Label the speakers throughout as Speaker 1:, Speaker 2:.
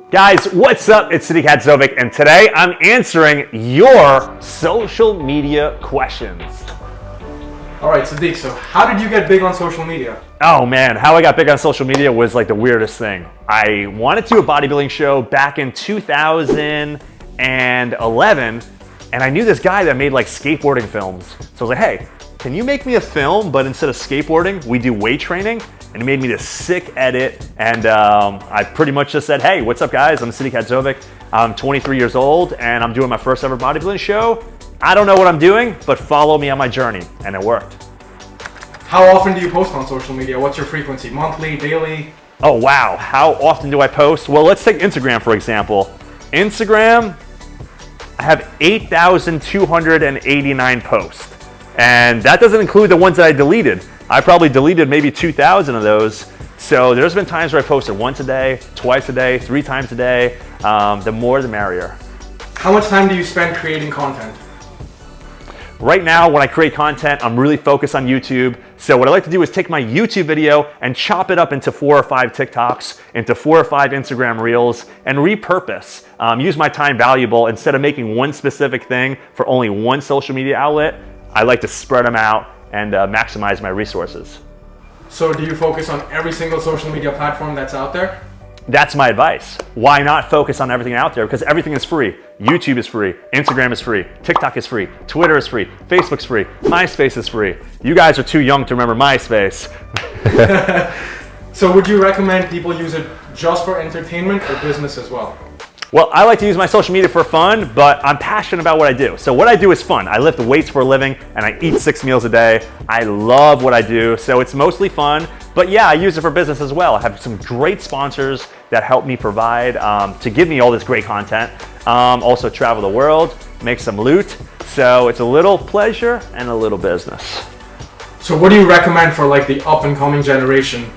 Speaker 1: Guys, what's up? It's Sadik Hadzovic, and today I'm answering your social media questions.
Speaker 2: All right, Sadik, so how did you get big on social media?
Speaker 1: Oh man, how I got big on social media was like the weirdest thing. I wanted to do a bodybuilding show back in 2011, and I knew this guy that made like skateboarding films. So I was like, hey, can you make me a film, but instead of skateboarding, we do weight training? And he made me this sick edit, and I pretty much just said, hey, what's up guys? I'm Sadik Hadzovic. I'm 23 years old, and I'm doing my first ever bodybuilding show. I don't know what I'm doing, but follow me on my journey, and it worked.
Speaker 2: How often do you post on social media? What's your frequency? Monthly, daily?
Speaker 1: Oh wow, how often do I post? Well, let's take Instagram for example. Instagram, I have 8,289 posts. And that doesn't include the ones that I deleted. I probably deleted maybe 2,000 of those. So there's been times where I posted once a day, twice a day, 3 times a day. The more the merrier.
Speaker 2: How much time do you spend creating content?
Speaker 1: Right now, when I create content, I'm really focused on YouTube. So what I like to do is take my YouTube video and chop it up into 4 or 5 TikToks, into 4 or 5 Instagram Reels, and repurpose. Use my time valuable. Instead of making one specific thing for only one social media outlet, I like to spread them out and maximize my resources.
Speaker 2: So do you focus on every single social media platform that's out there?
Speaker 1: That's my advice. Why not focus on everything out there? Because everything is free. YouTube is free, Instagram is free, TikTok is free, Twitter is free, Facebook's free, MySpace is free. You guys are too young to remember MySpace.
Speaker 2: So would you recommend people use it just for entertainment or business as well?
Speaker 1: Well, I like to use my social media for fun, but I'm passionate about what I do. So what I do is fun. I lift weights for a living and I eat 6 meals a day. I love what I do, so it's mostly fun. But yeah, I use it for business as well. I have some great sponsors that help me provide, to give me all this great content. Also travel the world, make some loot. So it's a little pleasure and a little business.
Speaker 2: So what do you recommend for like the up and coming generation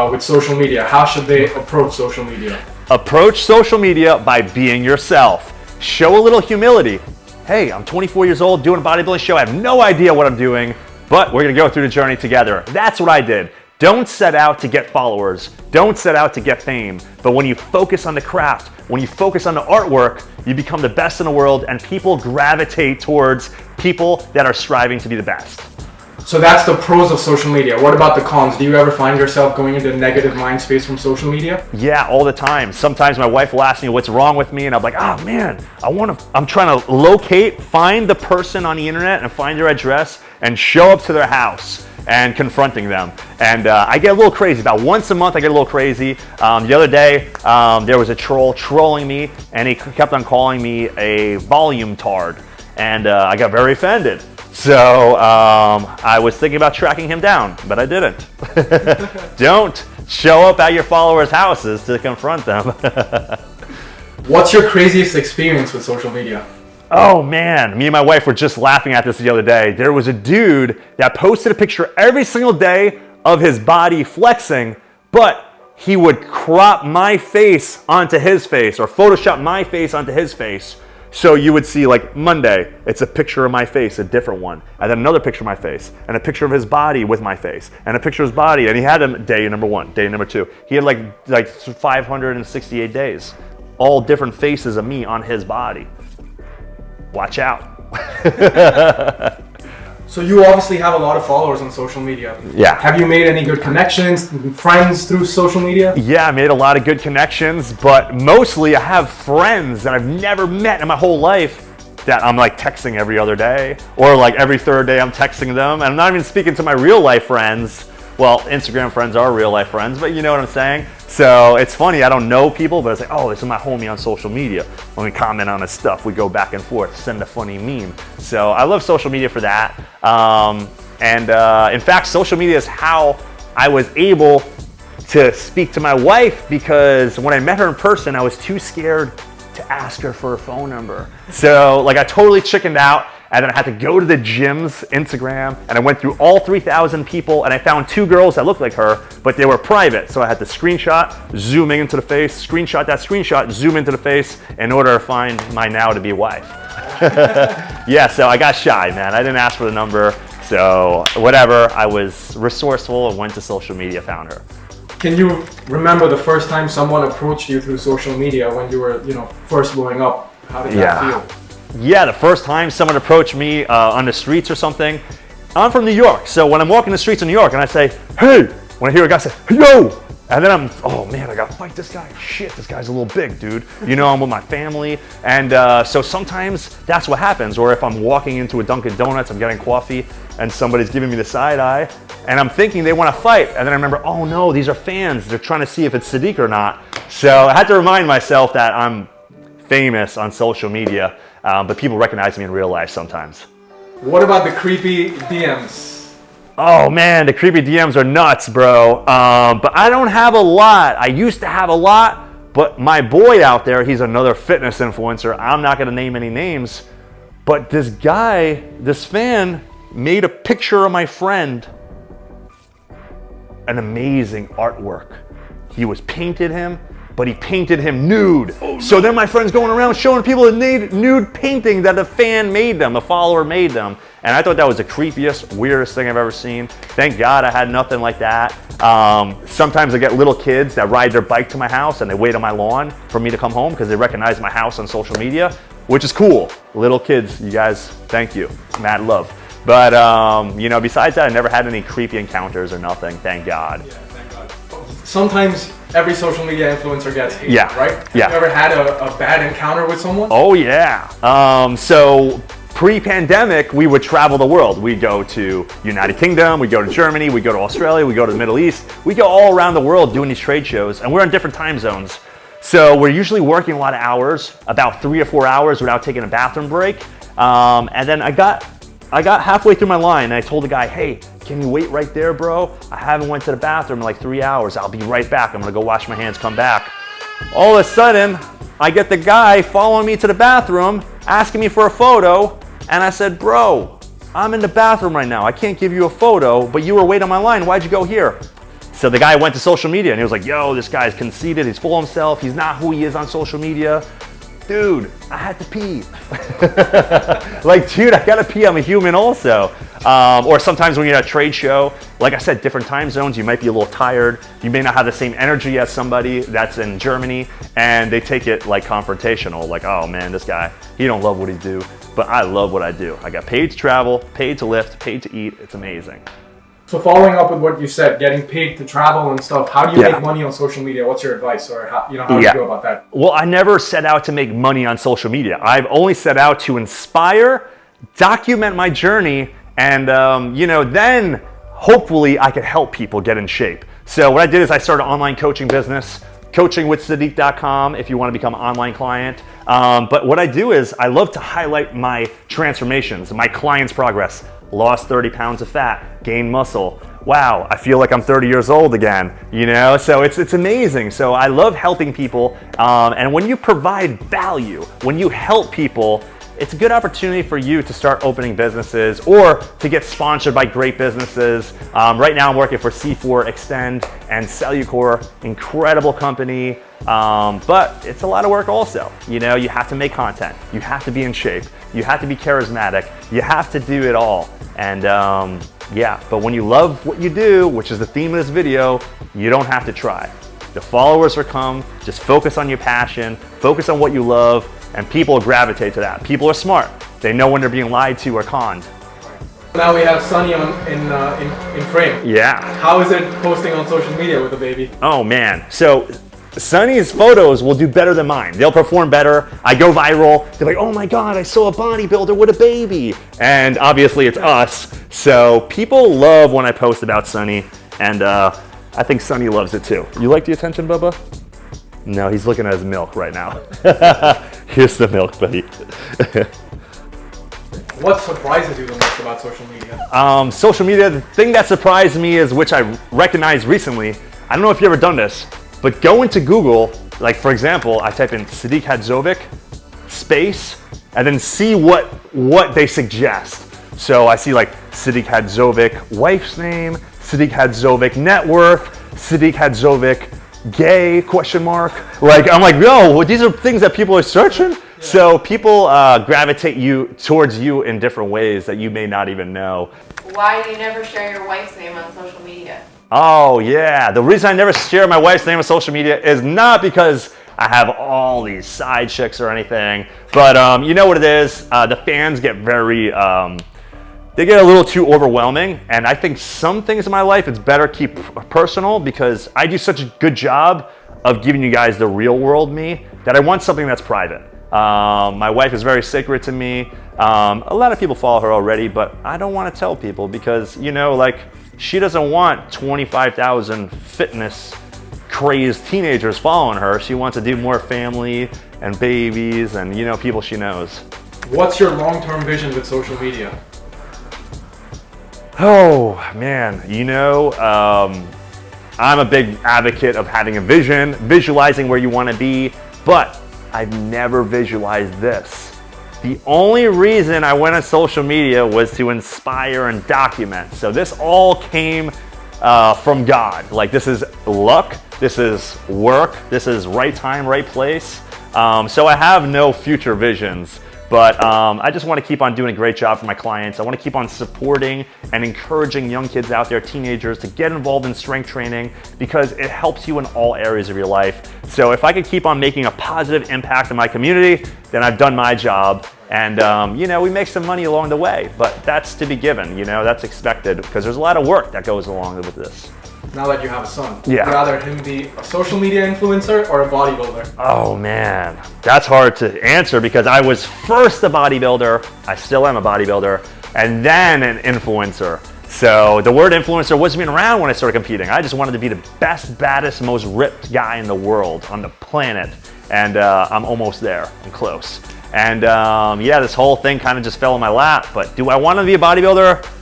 Speaker 2: with social media? How should they approach social media?
Speaker 1: Approach social media by being yourself. Show a little humility. Hey, I'm 24 years old doing a bodybuilding show. I have no idea what I'm doing, but we're gonna go through the journey together. That's what I did. Don't set out to get followers. Don't set out to get fame. But when you focus on the craft, when you focus on the artwork, you become the best in the world, and people gravitate towards people that are striving to be the best.
Speaker 2: So that's the pros of social media. What about the cons? Do you ever find yourself going into negative mind space from social media?
Speaker 1: Yeah, all the time. Sometimes my wife will ask me what's wrong with me, and I'm like, oh man, I'm trying to locate, find the person on the internet and find their address and show up to their house and confronting them. And I get a little crazy. About once a month I get a little crazy. The other day there was a troll trolling me, and he kept on calling me a volume tard, and I got very offended. So I was thinking about tracking him down, but I didn't. Don't show up at your followers' houses to confront them.
Speaker 2: What's your craziest experience with social media?
Speaker 1: Oh man, me and my wife were just laughing at this the other day. There was a dude that posted a picture every single day of his body flexing, but he would crop my face onto his face or Photoshop my face onto his face. So you would see like Monday, it's a picture of my face, a different one, and then another picture of my face, and a picture of his body with my face, and a picture of his body, and he had him day number 1, day number 2. He had like 568 days, all different faces of me on his body. Watch out.
Speaker 2: So you obviously have a lot of followers on social media.
Speaker 1: Yeah.
Speaker 2: Have you made any good connections, friends through social media?
Speaker 1: Yeah, I made a lot of good connections, but mostly I have friends that I've never met in my whole life that I'm like texting every other day, or like every third day I'm texting them, and I'm not even speaking to my real life friends. Well, Instagram friends are real life friends, but you know what I'm saying? So it's funny, I don't know people, but it's like, oh, this is my homie on social media. When we comment on his stuff, we go back and forth, send a funny meme. So I love social media for that. In fact, social media is how I was able to speak to my wife, because when I met her in person, I was too scared to ask her for her phone number. So like I totally chickened out. And then I had to go to the gym's Instagram, and I went through all 3,000 people, and I found 2 girls that looked like her, but they were private. So I had to screenshot, zooming into the face, screenshot that screenshot, zoom into the face in order to find my now-to-be wife. Yeah, so I got shy, man. I didn't ask for the number. So whatever, I was resourceful and went to social media, found her.
Speaker 2: Can you remember the first time someone approached you through social media when you were, first blowing up? How did that feel?
Speaker 1: Yeah, the first time someone approached me on the streets or something. I'm from New York, so when I'm walking the streets of New York and I say, hey, when I hear a guy say, hey, yo, and then oh man, I gotta fight this guy. Shit, this guy's a little big, dude. I'm with my family. And so sometimes that's what happens. Or if I'm walking into a Dunkin' Donuts, I'm getting coffee, and somebody's giving me the side eye, and I'm thinking they want to fight. And then I remember, oh no, these are fans. They're trying to see if it's Sadik or not. So I had to remind myself that I'm famous on social media, but people recognize me in real life sometimes.
Speaker 2: What about the creepy DMs?
Speaker 1: Oh man, the creepy DMs are nuts, bro. But I don't have a lot. I used to have a lot, but my boy out there, he's another fitness influencer. I'm not gonna name any names, but this guy, this fan, made a picture of my friend. An amazing artwork. He was painted him, but he painted him nude. So then my friend's going around showing people a nude painting that a fan made them, a follower made them. And I thought that was the creepiest, weirdest thing I've ever seen. Thank God I had nothing like that. Sometimes I get little kids that ride their bike to my house and they wait on my lawn for me to come home because they recognize my house on social media, which is cool. Little kids, you guys, thank you. Mad love. But, besides that, I never had any creepy encounters or nothing, thank God.
Speaker 2: Yeah, thank God. Sometimes every social media influencer gets hate, right?
Speaker 1: Yeah.
Speaker 2: Have you ever had a bad encounter with someone?
Speaker 1: Oh yeah. So pre-pandemic, we would travel the world. We'd go to United Kingdom, we'd go to Germany, we'd go to Australia, we'd go to the Middle East. We go all around the world doing these trade shows, and we're in different time zones. So we're usually working a lot of hours, about 3 or 4 hours without taking a bathroom break. And then I got halfway through my line and I told the guy, hey, can you wait right there, bro? I haven't went to the bathroom in like 3 hours. I'll be right back. I'm gonna go wash my hands, come back. All of a sudden, I get the guy following me to the bathroom, asking me for a photo, and I said, bro, I'm in the bathroom right now. I can't give you a photo, but you were waiting on my line. Why'd you go here? So the guy went to social media and he was like, yo, this guy's conceited. He's full of himself. He's not who he is on social media. Dude, I had to pee. Like, dude, I gotta pee, I'm a human also. Or sometimes when you're at a trade show, like I said, different time zones, you might be a little tired. You may not have the same energy as somebody that's in Germany, and they take it like confrontational, like, oh man, this guy, he don't love what he do, but I love what I do. I got paid to travel, paid to lift, paid to eat, it's amazing.
Speaker 2: So following up with what you said, getting paid to travel and stuff, how do you make money on social media? What's your advice, or how do you go about that?
Speaker 1: Well, I never set out to make money on social media. I've only set out to inspire, document my journey, and then hopefully I could help people get in shape. So what I did is I started an online coaching business, coachingwithsadik.com if you want to become an online client. But what I do is I love to highlight my transformations, my clients' progress. Lost 30 pounds of fat, gained muscle. Wow, I feel like I'm 30 years old again, So it's amazing. So I love helping people. And when you provide value, when you help people, it's a good opportunity for you to start opening businesses or to get sponsored by great businesses. Right now I'm working for C4 Extend and Cellucor, incredible company. But it's a lot of work also. You have to make content. You have to be in shape. You have to be charismatic. You have to do it all. And but when you love what you do, which is the theme of this video, you don't have to try. The followers will come, just focus on your passion, focus on what you love, and people will gravitate to that. People are smart. They know when they're being lied to or conned.
Speaker 2: Now we have Sunny in frame.
Speaker 1: Yeah.
Speaker 2: How is it posting on social media with the baby?
Speaker 1: Oh man, so Sunny's photos will do better than mine. They'll perform better. I go viral. They're like, oh my God, I saw a bodybuilder with a baby. And obviously it's us. So people love when I post about Sunny. And I think Sunny loves it too. You like the attention, Bubba? No, he's looking at his milk right now. Here's the milk, buddy.
Speaker 2: What surprises you the most about social media?
Speaker 1: Social media, the thing that surprised me is, which I recognized recently, I don't know if you've ever done this, but go into Google, like for example, I type in Sadik Hadzovic, space, and then see what they suggest. So I see like Sadik Hadzovic, wife's name, Sadik Hadzovic, net worth, Sadik Hadzovic, gay, question mark. Like, I'm like, yo, these are things that people are searching. Yeah. So people gravitate towards you in different ways that you may not even know.
Speaker 3: Why do you never share your wife's name on social media?
Speaker 1: Oh yeah, the reason I never share my wife's name on social media is not because I have all these side chicks or anything, but you know what it is, the fans get very, they get a little too overwhelming, and I think some things in my life it's better keep personal because I do such a good job of giving you guys the real world me that I want something that's private. My wife is very sacred to me. A lot of people follow her already, but I don't want to tell people because, you know, like, she doesn't want 25,000 fitness crazed teenagers following her. She wants to do more family and babies and, you know, people she knows.
Speaker 2: What's your long-term vision with social media?
Speaker 1: Oh man, you know, I'm a big advocate of having a vision, visualizing where you want to be, but I've never visualized this. The only reason I went on social media was to inspire and document. So this all came from God. Like, this is luck, this is work, this is right time, right place. So I have no future visions, but I just want to keep on doing a great job for my clients. I want to keep on supporting and encouraging young kids out there, teenagers, to get involved in strength training because it helps you in all areas of your life. So if I could keep on making a positive impact in my community, then I've done my job. And you know, we make some money along the way, but that's to be given, you know, that's expected because there's a lot of work that goes along with this.
Speaker 2: Now that you have a son,
Speaker 1: yeah,
Speaker 2: would you rather him be a social media influencer or a bodybuilder?
Speaker 1: Oh man, that's hard to answer because I was first a bodybuilder, I still am a bodybuilder, and then an influencer. So the word influencer wasn't even around when I started competing. I just wanted to be the best, baddest, most ripped guy in the world, on the planet. And I'm almost there, I'm close. And yeah, this whole thing kind of just fell in my lap, but do I want to be a bodybuilder?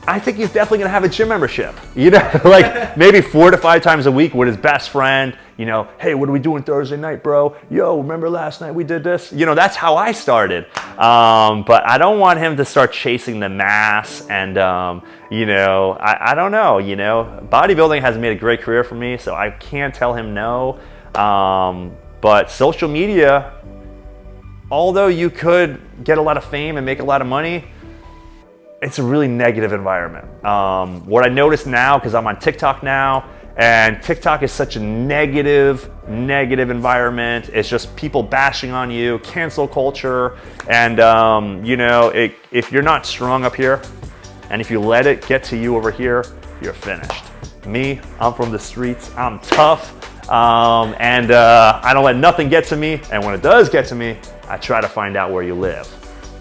Speaker 1: I think he's definitely gonna have a gym membership. You know, like maybe 4 to 5 times a week with his best friend, you know, hey, what are we doing Thursday night, bro? Yo, remember last night we did this? You know, that's how I started. But I don't want him to start chasing the mass and, you know, I don't know, you know, bodybuilding has made a great career for me, so I can't tell him no. But social media, although you could get a lot of fame and make a lot of money, it's a really negative environment. What I notice now, because I'm on TikTok now, and TikTok is such a negative environment. It's just people bashing on you, cancel culture, and you know, if you're not strong up here, and if you let it get to you over here, you're finished. Me, I'm from the streets, I'm tough, and I don't let nothing get to me, and when it does get to me, I try to find out where you live,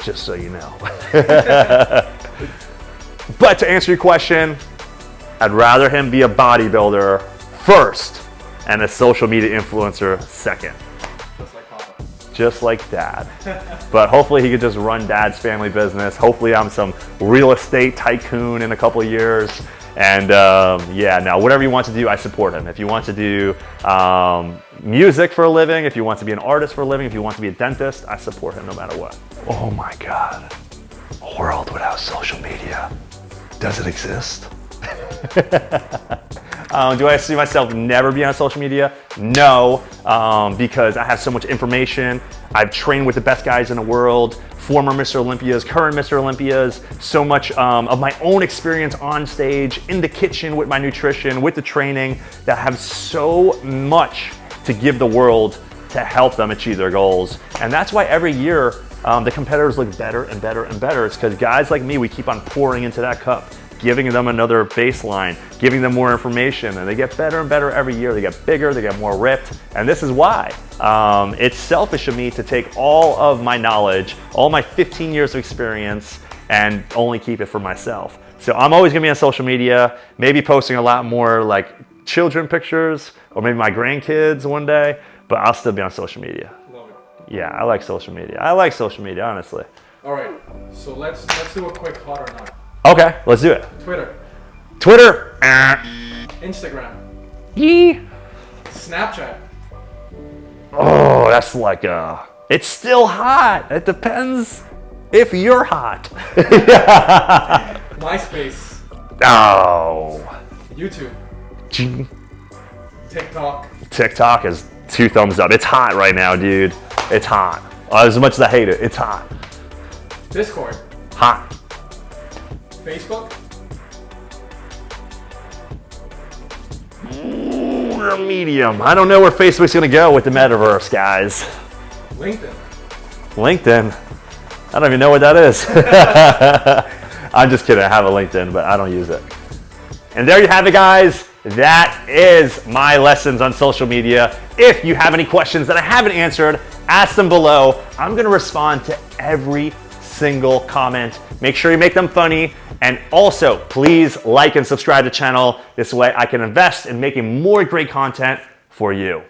Speaker 1: just so you know. But to answer your question, I'd rather him be a bodybuilder first and a social media influencer second.
Speaker 2: Just like Papa.
Speaker 1: Just like Dad. But hopefully he could just run Dad's family business. Hopefully I'm some real estate tycoon in a couple of years. And yeah, now whatever he wants to do, I support him. If he wants to do music for a living, if he wants to be an artist for a living, if he wants to be a dentist, I support him no matter what. Oh my God. A world without social media. Does it exist? Do I see myself never being on social media? No, because I have so much information. I've trained with the best guys in the world, former Mr. Olympias, current Mr. Olympias, so much of my own experience on stage, in the kitchen with my nutrition, with the training, that I have so much to give the world to help them achieve their goals. And that's why every year the competitors look better and better and better. It's because guys like me, we keep on pouring into that cup, giving them another baseline, giving them more information, and they get better and better every year. They get bigger, they get more ripped, and this is why. It's selfish of me to take all of my knowledge, all my 15 years of experience, and only keep it for myself. So I'm always gonna be on social media, maybe posting a lot more like children pictures, or maybe my grandkids one day, but I'll still be on social media.
Speaker 2: Love it.
Speaker 1: Yeah, I like social media. I like social media, honestly.
Speaker 2: All right, so let's do a quick hot or not.
Speaker 1: Okay, let's do it.
Speaker 2: Twitter.
Speaker 1: Twitter.
Speaker 2: Instagram.
Speaker 1: Yee.
Speaker 2: Snapchat.
Speaker 1: Oh, that's like it's still hot. It depends if you're hot.
Speaker 2: MySpace.
Speaker 1: Oh.
Speaker 2: YouTube.
Speaker 1: Gee.
Speaker 2: TikTok.
Speaker 1: TikTok is 2 thumbs up. It's hot right now, dude. It's hot. As much as I hate it, it's hot.
Speaker 2: Discord.
Speaker 1: Hot.
Speaker 2: Facebook.
Speaker 1: or medium? I don't know where Facebook's gonna go with the metaverse, guys.
Speaker 2: LinkedIn.
Speaker 1: LinkedIn? I don't even know what that is. I'm just kidding, I have a LinkedIn, but I don't use it. And there you have it, guys. That is my lessons on social media. If you have any questions that I haven't answered, ask them below. I'm gonna respond to every single comment. Make sure you make them funny. And also, please like and subscribe to the channel. This way I can invest in making more great content for you.